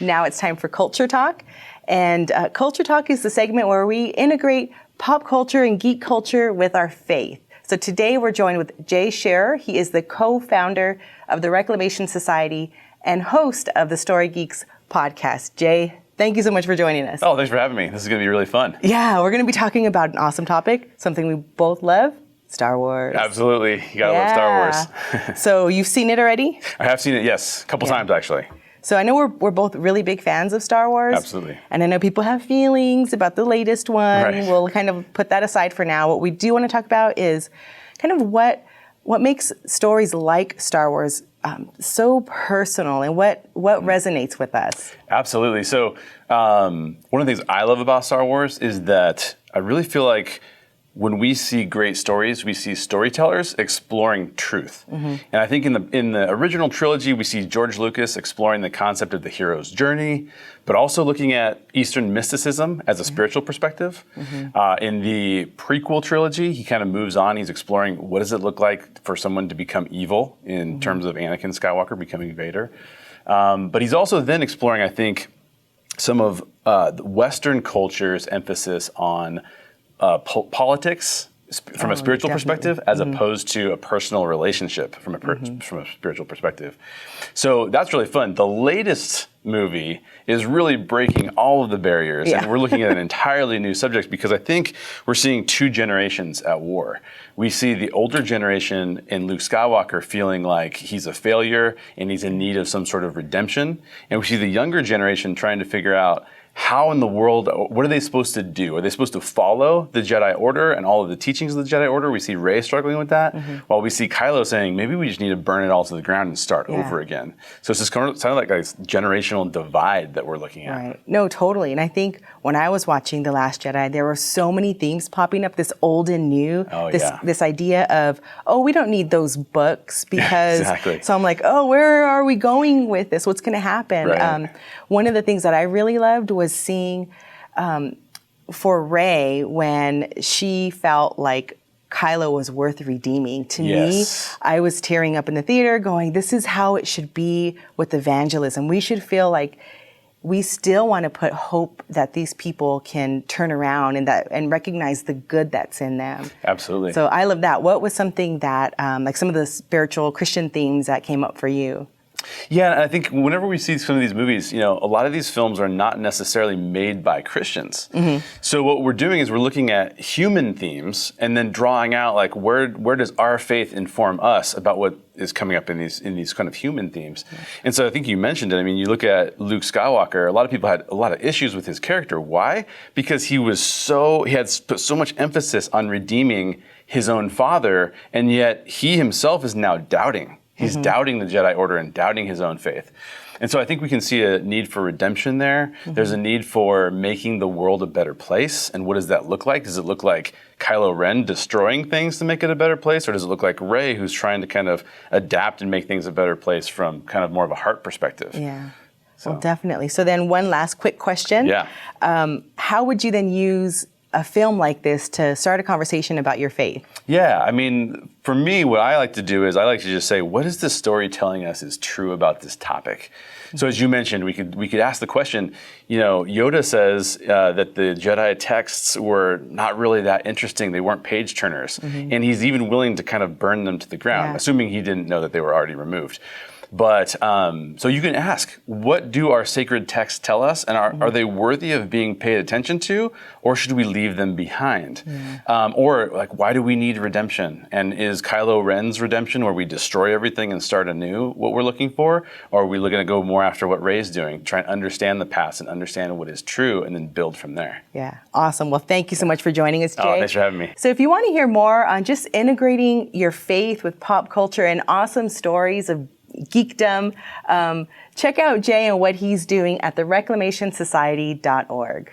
Now it's time for Culture Talk. And Culture Talk is the segment where we integrate pop culture and geek culture with our faith. So today we're joined with Jay Sherer. He is the co-founder of the Reclamation Society and host of the Story Geeks podcast. Jay, thank you so much for joining us. Oh, thanks for having me. This is going to be really fun. Yeah, we're going to be talking about an awesome topic, something we both love, Star Wars. Absolutely. You got to love Star Wars. So you've seen it already? I have seen it, yes. A couple times, actually. So I know we're both really big fans of Star Wars. Absolutely. And I know people have feelings about the latest one. Right. We'll kind of put that aside for now. What we do want to talk about is kind of what makes stories like Star Wars so personal, and what resonates with us. Absolutely. So one of the things I love about Star Wars is that I really feel like when we see great stories, we see storytellers exploring truth. Mm-hmm. And I think in the original trilogy, we see George Lucas exploring the concept of the hero's journey, but also looking at Eastern mysticism as a spiritual perspective. Mm-hmm. In the prequel trilogy, he kind of moves on. He's exploring what does it look like for someone to become evil in terms of Anakin Skywalker becoming Vader. But he's also then exploring, I think, some of the Western culture's emphasis on politics from a spiritual perspective, as opposed to a personal relationship from a spiritual perspective. So that's really fun. The latest movie is really breaking all of the barriers, and we're looking at an entirely new subject because I think we're seeing two generations at war. We see the older generation in Luke Skywalker feeling like he's a failure and he's in need of some sort of redemption, and we see the younger generation trying to figure out how in the world, what are they supposed to do? Are they supposed to follow the Jedi Order and all of the teachings of the Jedi Order? We see Rey struggling with that, while we see Kylo saying, maybe we just need to burn it all to the ground and start over again. So it's just kind of like a generational divide that we're looking at. Right. No, totally. And I think when I was watching The Last Jedi, there were so many themes popping up, this old and new, this idea of, we don't need those books because, so I'm like, where are we going with this? What's going to happen? Right. One of the things that I really loved was seeing for Rey when she felt like Kylo was worth redeeming. To me, I was tearing up in the theater going, this is how it should be with evangelism. We should feel like we still want to put hope that these people can turn around and recognize the good that's in them. Absolutely. So I love that. What was something that, like some of the spiritual Christian themes that came up for you? Yeah, I think whenever we see some of these movies, a lot of these films are not necessarily made by Christians. Mm-hmm. So what we're doing is we're looking at human themes and then drawing out like where does our faith inform us about what is coming up in these kind of human themes. Mm-hmm. And so I think you mentioned it. I mean, you look at Luke Skywalker, a lot of people had a lot of issues with his character. Why? Because he had put so much emphasis on redeeming his own father, and yet he himself is now doubting. He's doubting the Jedi Order and doubting his own faith. And so I think we can see a need for redemption there. Mm-hmm. There's a need for making the world a better place. And what does that look like? Does it look like Kylo Ren destroying things to make it a better place? Or does it look like Rey who's trying to kind of adapt and make things a better place from kind of more of a heart perspective? Yeah, well, definitely. So then one last quick question. Yeah. How would you then use a film like this to start a conversation about your faith? Yeah, I mean, for me, what I like to do is I like to just say, what is this story telling us is true about this topic? So as you mentioned, we could ask the question, Yoda says that the Jedi texts were not really that interesting. They weren't page turners. Mm-hmm. And he's even willing to kind of burn them to the ground, assuming he didn't know that they were already removed. But so you can ask, what do our sacred texts tell us? And are they worthy of being paid attention to? Or should we leave them behind? Or like, why do we need redemption? And is Kylo Ren's redemption where we destroy everything and start anew what we're looking for? Or are we looking to go more after what Rey's doing, try and understand the past and understand what is true and then build from there? Yeah. Awesome. Well, thank you so much for joining us, Jay. Oh, thanks for having me. So if you want to hear more on just integrating your faith with pop culture and awesome stories of geekdom, check out Jay and what he's doing at thereclamationsociety.org.